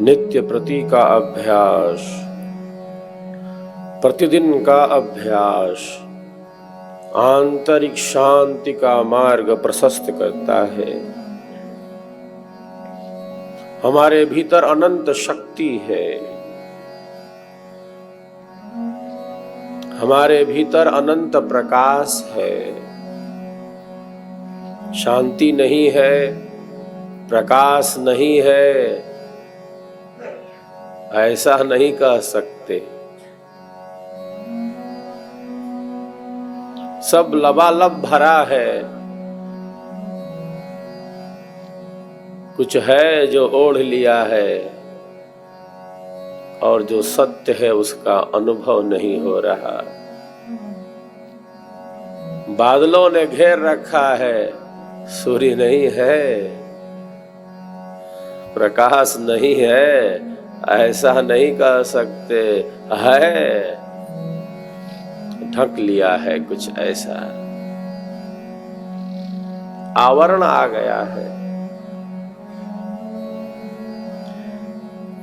नित्य प्रति का अभ्यास, प्रतिदिन का अभ्यास आंतरिक शांति का मार्ग प्रशस्त करता है। हमारे भीतर अनंत शक्ति है, हमारे भीतर अनंत प्रकाश है। शांति नहीं है, प्रकाश नहीं है, ऐसा नहीं कह सकते। सब लबालब भरा है। कुछ है जो ओढ़ लिया है और जो सत्य है उसका अनुभव नहीं हो रहा। बादलों ने घेर रखा है, सूर्य नहीं है, प्रकाश नहीं है, ऐसा नहीं कह सकते। है, ढक लिया है कुछ ऐसा, आवरण आ गया है।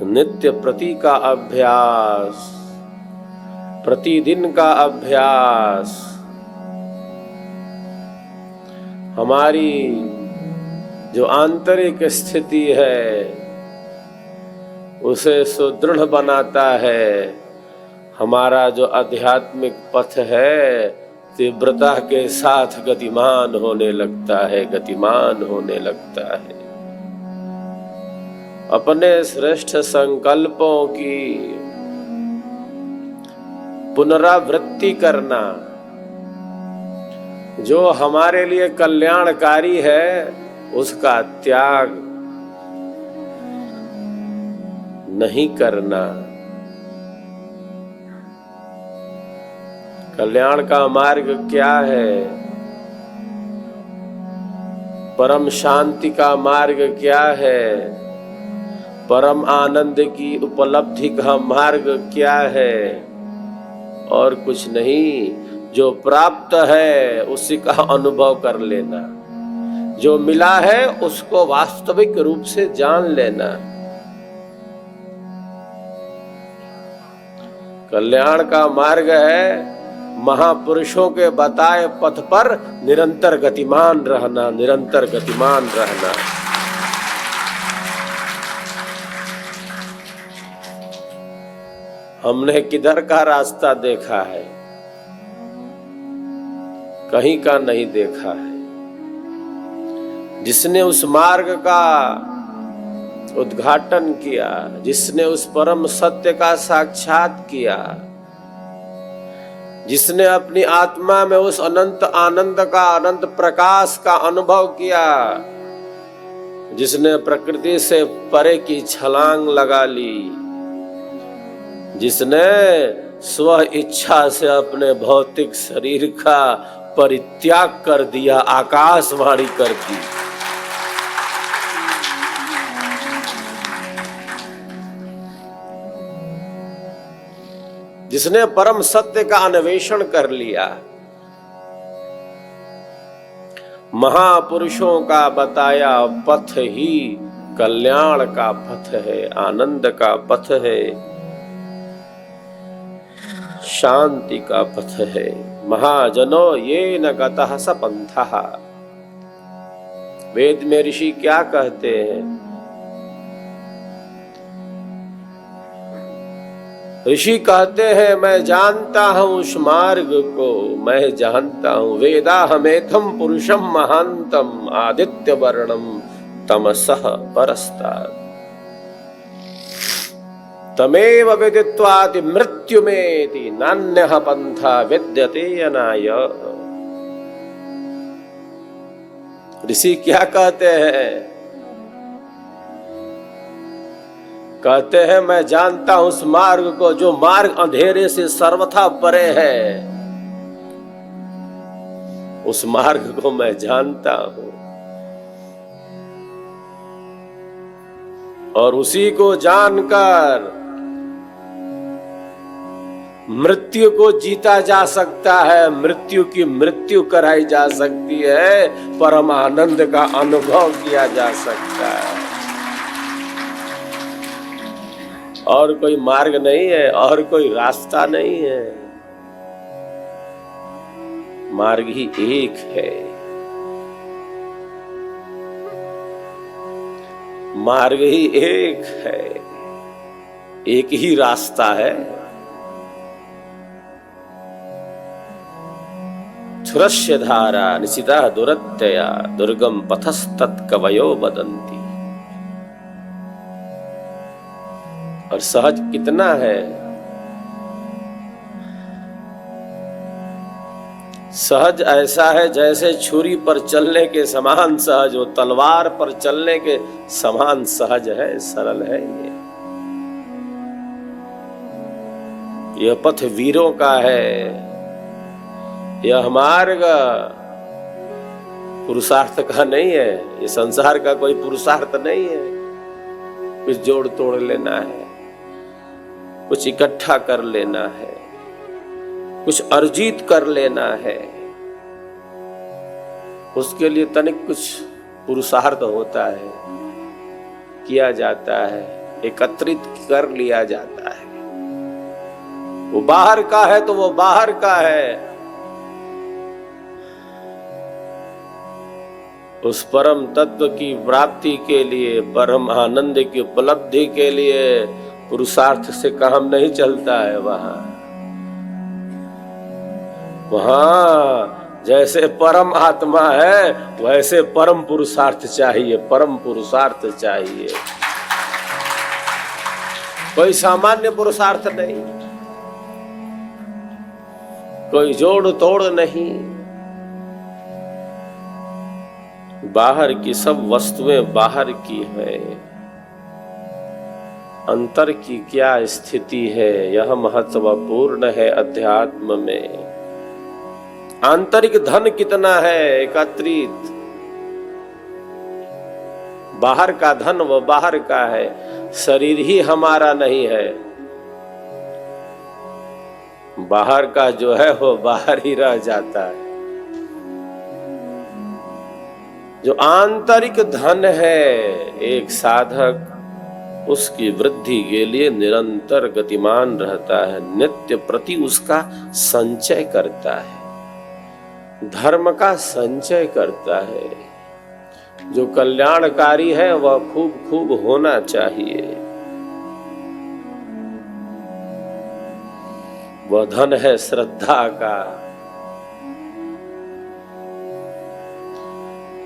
नित्य प्रति का अभ्यास, प्रतिदिन का अभ्यास हमारी जो आंतरिक स्थिति है उसे सुदृढ़ बनाता है। हमारा जो आध्यात्मिक पथ है तीव्रता के साथ गतिमान होने लगता है, गतिमान होने लगता है। अपने श्रेष्ठ संकल्पों की पुनरावृत्ति करना, जो हमारे लिए कल्याणकारी है उसका त्याग नहीं करना। कल्याण का मार्ग क्या है? परम शांति का मार्ग क्या है? परम आनंद की उपलब्धि का मार्ग क्या है? और कुछ नहीं। जो प्राप्त है उसी का अनुभव कर लेना, जो मिला है उसको वास्तविक रूप से जान लेना। कल्याण का मार्ग है महापुरुषों के बताए पथ पर निरंतर गतिमान रहना, निरंतर गतिमान रहना। हमने किधर का रास्ता देखा है? कहीं का नहीं देखा है। जिसने उस मार्ग का उद्घाटन किया, जिसने उस परम सत्य का साक्षात किया, जिसने अपनी आत्मा में उस अनंत आनंद का, अनंत प्रकाश का अनुभव किया, जिसने प्रकृति से परे की छलांग लगा ली, जिसने स्व इच्छा से अपने भौतिक शरीर का परित्याग कर दिया, आकाशवाणी कर दी, जिसने परम सत्य का अन्वेषण कर लिया, महापुरुषों का बताया पथ ही कल्याण का पथ है, आनंद का पथ है, शांति का पथ है। महाजनो ये न गतः स पंथः। वेद में ऋषि क्या कहते हैं? ऋषि कहते हैं मैं जानता हूं उस मार्ग को, मैं जानता हूं। वेदाहमेथम पुरुषम महांतम आदित्य वर्णम तमसः परस्तात् तमेव विदित्वाति मृत्युमेति नान्यः पंथा विद्यते अनाय। ऋषि क्या कहते हैं? कहते हैं मैं जानता हूं उस मार्ग को, जो मार्ग अंधेरे से सर्वथा परे है, उस मार्ग को मैं जानता हूं। और उसी को जानकर मृत्यु को जीता जा सकता है, मृत्यु की मृत्यु कराई जा सकती है, परम आनंद का अनुभव किया जा सकता है। और कोई मार्ग नहीं है, और कोई रास्ता नहीं है, मार्ग ही एक है। मार्ग ही एक है, एक ही रास्ता है। छुरस्य धारा निशिता दुरत्यया दुर्गम पथस्तत्कवयो वदन्ति। और सहज कितना है, सहज ऐसा है जैसे छुरी पर चलने के समान सहज हो, तलवार पर चलने के समान सहज है, सरल है। यह पथ वीरों का है, यह मार्ग पुरुषार्थ का नहीं है, ये संसार का कोई पुरुषार्थ नहीं है। कुछ जोड़ तोड़ लेना है, कुछ इकट्ठा कर लेना है, कुछ अर्जित कर लेना है, उसके लिए तनिक कुछ पुरुषार्थ होता है, किया जाता है, एकत्रित कर लिया जाता है। वो बाहर का है तो वो बाहर का है, उस परम तत्व की प्राप्ति के लिए, परम आनंद की उपलब्धि के लिए पुरुषार्थ से काम नहीं चलता है। वहां जैसे परम आत्मा है वैसे परम पुरुषार्थ चाहिए, परम पुरुषार्थ चाहिए, कोई सामान्य पुरुषार्थ नहीं, कोई जोड़ तोड़ नहीं। बाहर की सब वस्तुएं बाहर की है, अंतर की क्या स्थिति है, यह महत्वपूर्ण है अध्यात्म में। आंतरिक धन कितना है एकत्रित, बाहर का धन वो बाहर का है, शरीर ही हमारा नहीं है, बाहर का जो है वो बाहर ही रह जाता है। जो आंतरिक धन है एक साधक उसकी वृद्धि के लिए निरंतर गतिमान रहता है, नित्य प्रति उसका संचय करता है, धर्म का संचय करता है। जो कल्याणकारी है वह खूब खूब होना चाहिए। वह धन है श्रद्धा का,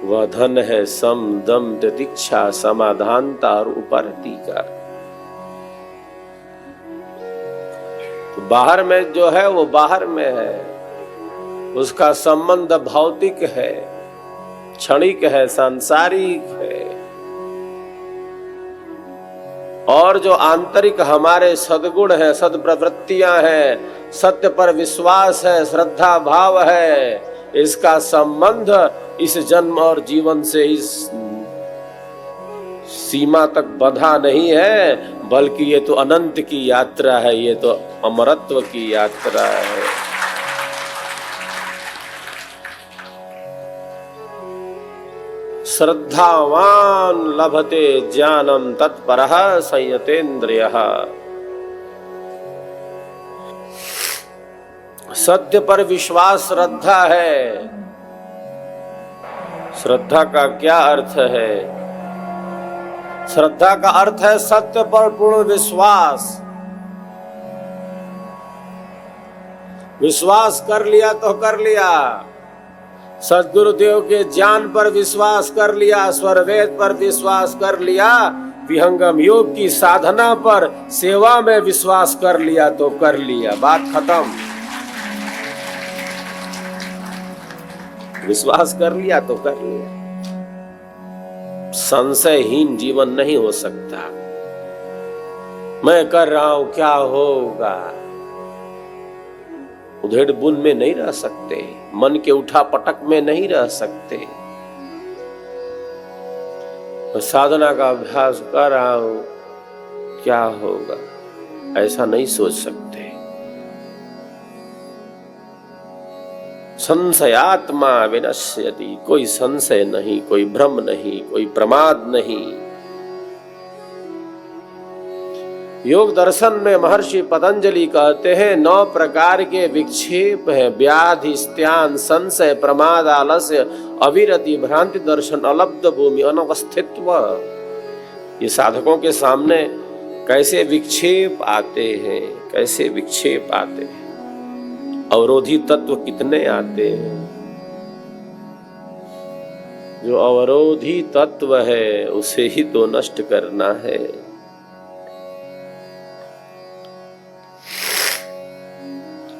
वह धन है सम दम तितिक्षा समाधानता और उपारति का। तो बाहर में जो है वो बाहर में है, उसका संबंध भौतिक है, क्षणिक है, सांसारिक है। और जो आंतरिक हमारे सद्गुण है, सद्प्रवृत्तियां हैं, सत्य पर विश्वास है, श्रद्धा भाव है, इसका संबंध इस जन्म और जीवन से इस सीमा तक बंधा नहीं है, बल्कि ये तो अनंत की यात्रा है, ये तो अमरत्व की यात्रा है। श्रद्धावान लभते ज्ञानम तत्परः संयतेन्द्रियः। सत्य पर विश्वास श्रद्धा है। श्रद्धा का क्या अर्थ है? श्रद्धा का अर्थ है सत्य पर पूर्ण विश्वास। विश्वास कर लिया तो कर लिया, सद्गुरुदेव के ज्ञान पर विश्वास कर लिया, स्वरवेद पर विश्वास कर लिया, विहंगम योग की साधना पर सेवा में विश्वास कर लिया तो कर लिया, बात खत्म। विश्वास कर लिया तो कर लिया। संशयहीन जीवन नहीं हो सकता। मैं कर रहा हूं क्या होगा, उधेड़ बुन में नहीं रह सकते, मन के उठा पटक में नहीं रह सकते। मैं साधना का अभ्यास कर रहा हूं क्या होगा, ऐसा नहीं सोच सकते। संशयात्मा विनश्यति, कोई संशय नहीं, कोई भ्रम नहीं, कोई प्रमाद नहीं। योग दर्शन में महर्षि पतंजलि कहते हैं 9 प्रकार के विक्षेप हैं। व्याधि, स्त्यान, संशय, प्रमाद, आलस्य, अविरति, भ्रांति दर्शन, अलब्ध भूमि, अनवस्थित्व। ये साधकों के सामने कैसे विक्षेप आते हैं, कैसे विक्षेप आते हैं, अवरोधी तत्व कितने आते हैं। जो अवरोधी तत्व है उसे ही तो नष्ट करना है।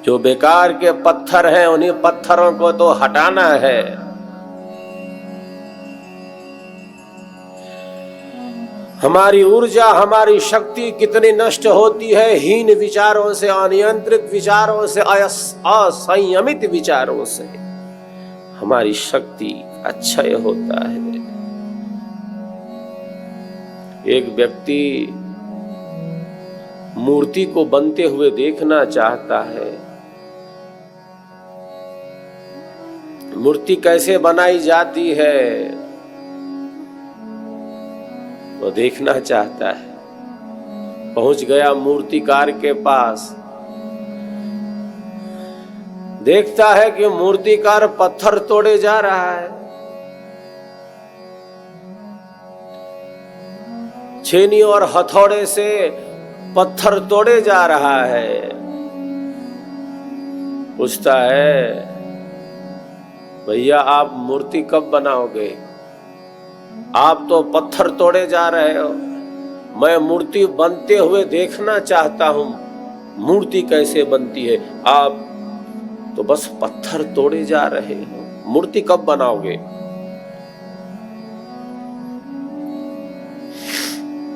जो बेकार के पत्थर हैं उन्हीं पत्थरों को तो हटाना है। हमारी ऊर्जा, हमारी शक्ति कितनी नष्ट होती है हीन विचारों से, अनियंत्रित विचारों से, असंयमित विचारों से। हमारी शक्ति क्षय होता है। एक व्यक्ति मूर्ति को बनते हुए देखना चाहता है। मूर्ति कैसे बनाई जाती है वो देखना चाहता है। पहुंच गया मूर्तिकार के पास, देखता है कि मूर्तिकार पत्थर तोड़े जा रहा है। छेनी और हथौड़े से पत्थर तोड़े जा रहा है। पूछता है, भैया आप मूर्ति कब बनाओगे? आप तो पत्थर तोड़े जा रहे हो। मैं मूर्ति बनते हुए देखना चाहता हूं। मूर्ति कैसे बनती है? आप तो बस पत्थर तोड़े जा रहे हो। मूर्ति कब बनाओगे?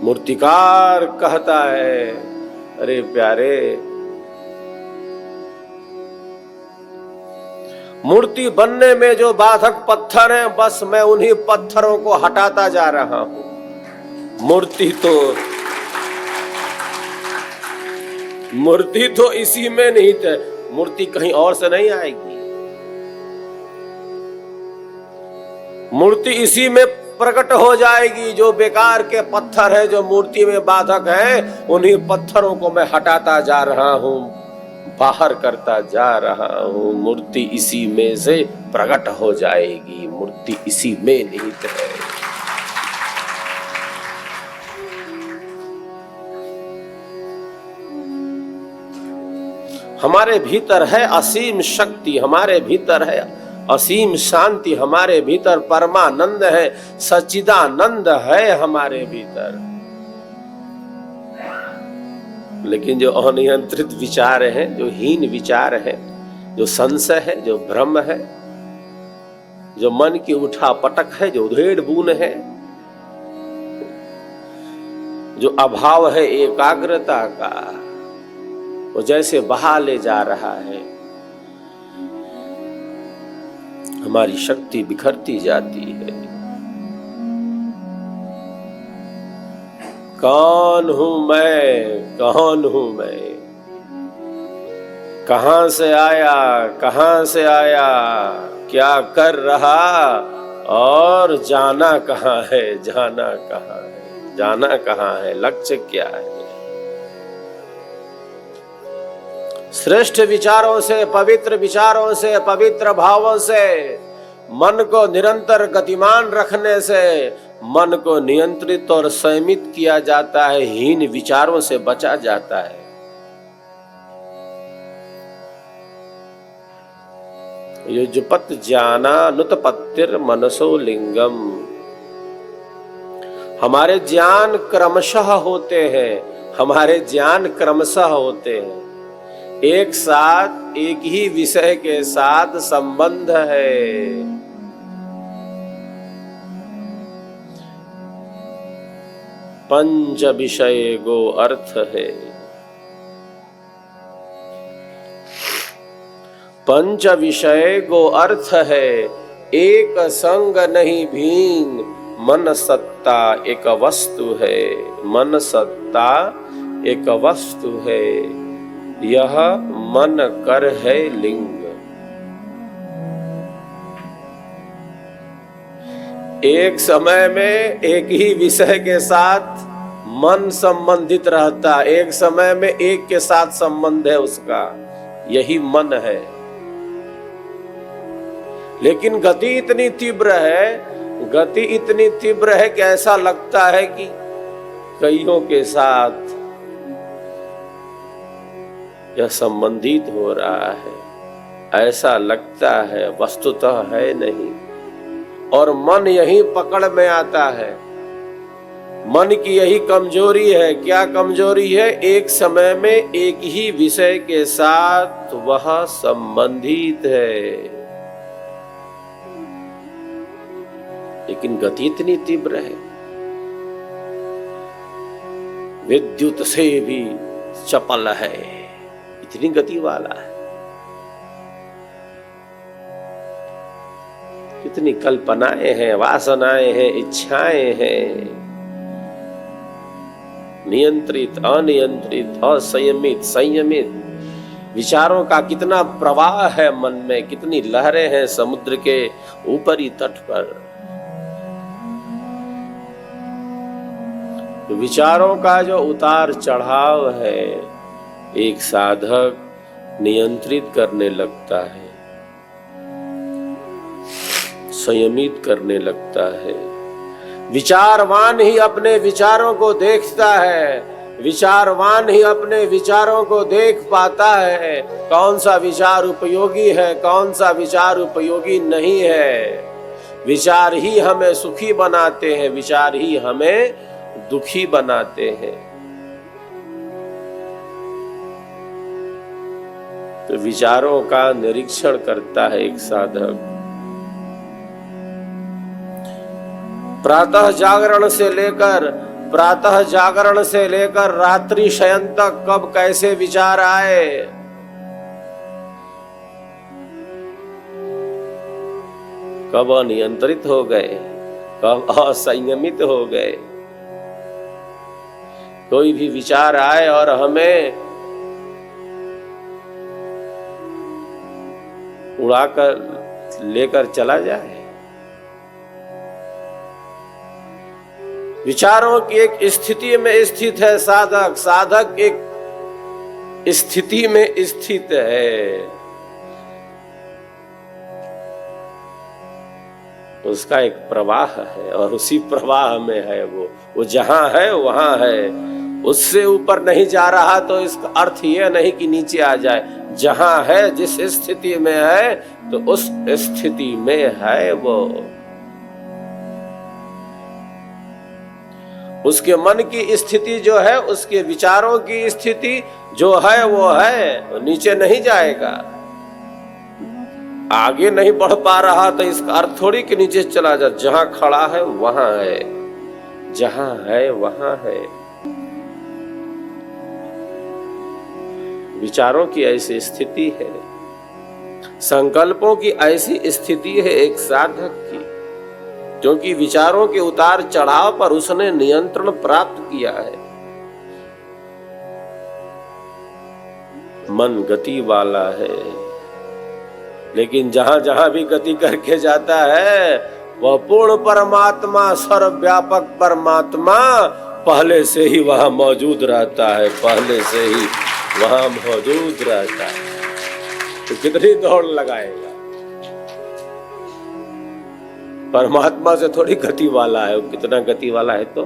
मूर्तिकार कहता है, अरे प्यारे, मूर्ति बनने में जो बाधक पत्थर हैं बस मैं उन्हीं पत्थरों को हटाता जा रहा हूं। मूर्ति तो इसी में निहित है। मूर्ति कहीं और से नहीं आएगी। मूर्ति इसी में प्रकट हो जाएगी। जो बेकार के पत्थर है, जो मूर्ति में बाधक है, उन्हीं पत्थरों को मैं हटाता जा रहा हूं, बाहर करता जा रहा हूं। मूर्ति इसी में से प्रकट हो जाएगी। मूर्ति इसी में निहित है। हमारे भीतर है असीम शक्ति, हमारे भीतर है असीम शांति, हमारे भीतर परमानंद है, सच्चिदानंद है हमारे भीतर। लेकिन जो अनियंत्रित विचार हैं, जो हीन विचार है, जो संशय है, जो भ्रम है, जो मन की उठा पटक है, जो उधेड़ बुन है, जो अभाव है एकाग्रता का, वो जैसे बहा ले जा रहा है। हमारी शक्ति बिखरती जाती है। कौन हूं मैं, कौन हूं मैं, कहां से आया, कहां से आया, क्या कर रहा और जाना कहां है, जाना कहां है, जाना कहां है, लक्ष्य क्या है। श्रेष्ठ विचारों से, पवित्र विचारों से, पवित्र भावों से मन को निरंतर गतिमान रखने से मन को नियंत्रित और संयमित किया जाता है। हीन विचारों से बचा जाता है। युजुपत ज्ञानानुत्पत्तिर मनसो लिंगम। हमारे ज्ञान क्रमशः होते हैं, हमारे ज्ञान क्रमशः होते हैं। एक साथ एक ही विषय के साथ संबंध है। पंच विषय गो अर्थ है। पंच विषय गो अर्थ है। एक संग नहीं भीन, मन सत्ता एक वस्तु है। मन सत्ता एक वस्तु है, यह मन कर है लिंग। एक समय में एक ही विषय के साथ मन संबंधित रहता, एक समय में एक के साथ संबंध है उसका, यही मन है। लेकिन गति इतनी तीव्र है, गति इतनी तीव्र है कि ऐसा लगता है कि कईयों के साथ यह संबंधित हो रहा है, ऐसा लगता है, वस्तुतः है नहीं। और मन यही पकड़ में आता है। मन की यही कमजोरी है। क्या कमजोरी है? एक समय में एक ही विषय के साथ वह संबंधित है, लेकिन गति इतनी तीव्र है, विद्युत से भी चपल है, इतनी गति वाला है। कितनी कल्पनाएं हैं, वासनाएं हैं, इच्छाएं हैं, नियंत्रित, अनियंत्रित, असंयमित, संयमित विचारों का कितना प्रवाह है मन में, कितनी लहरें हैं समुद्र के ऊपरी तट पर। विचारों का जो उतार चढ़ाव है, एक साधक नियंत्रित करने लगता है, संयमित करने लगता है। विचारवान ही अपने विचारों को देखता है, विचारवान ही अपने विचारों को देख पाता है, कौन सा विचार उपयोगी है, कौन सा विचार उपयोगी नहीं है। विचार ही हमें सुखी बनाते हैं, विचार ही हमें दुखी बनाते हैं। तो विचारों का निरीक्षण करता है एक साधक। प्रातः जागरण से लेकर रात्रि शयन तक कब कैसे विचार आए, कब अनियंत्रित हो गए, कब असंयमित हो गए। कोई भी विचार आए और हमें उड़ाकर लेकर चला जाए। विचारों की एक स्थिति में स्थित है साधक, साधक एक स्थिति में स्थित है। उसका एक प्रवाह है और उसी प्रवाह में है वो जहां है वहां है, उससे ऊपर नहीं जा रहा। तो इसका अर्थ यह नहीं कि नीचे आ जाए, जहां है, जिस स्थिति में है तो उस स्थिति में है वो। उसके मन की स्थिति जो है, उसके विचारों की स्थिति जो है वो है, वो नीचे नहीं जाएगा। आगे नहीं बढ़ पा रहा तो इसका अर्थ थोड़ी कि नीचे चला जा। जहां खड़ा है वहां है, जहां है वहां है। विचारों की ऐसी स्थिति है, संकल्पों की ऐसी स्थिति है एक साधक की, क्योंकि विचारों के उतार चढ़ाव पर उसने नियंत्रण प्राप्त किया है। मन गति वाला है, लेकिन जहां जहां भी गति करके जाता है वह पूर्ण परमात्मा, सर्वव्यापक परमात्मा पहले से ही वहां मौजूद रहता है, पहले से ही वहां मौजूद रहता है। तो कितनी दौड़ लगाएगा? परमात्मा से थोड़ी गति वाला है, वो कितना गति वाला है। तो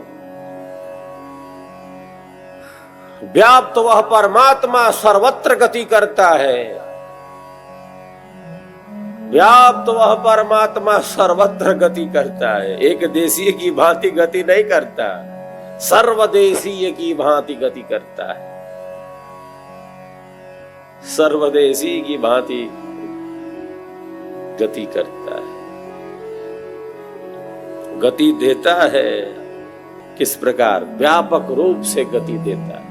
व्याप्त वह परमात्मा सर्वत्र गति करता है, व्याप्त वह परमात्मा सर्वत्र गति करता है। एक देशीय की भांति गति नहीं करता, सर्वदेशीय की भांति गति करता है। सर्वदेशी की भांति गति करता है। गति देता है किस प्रकार? व्यापक रूप से गति देता है।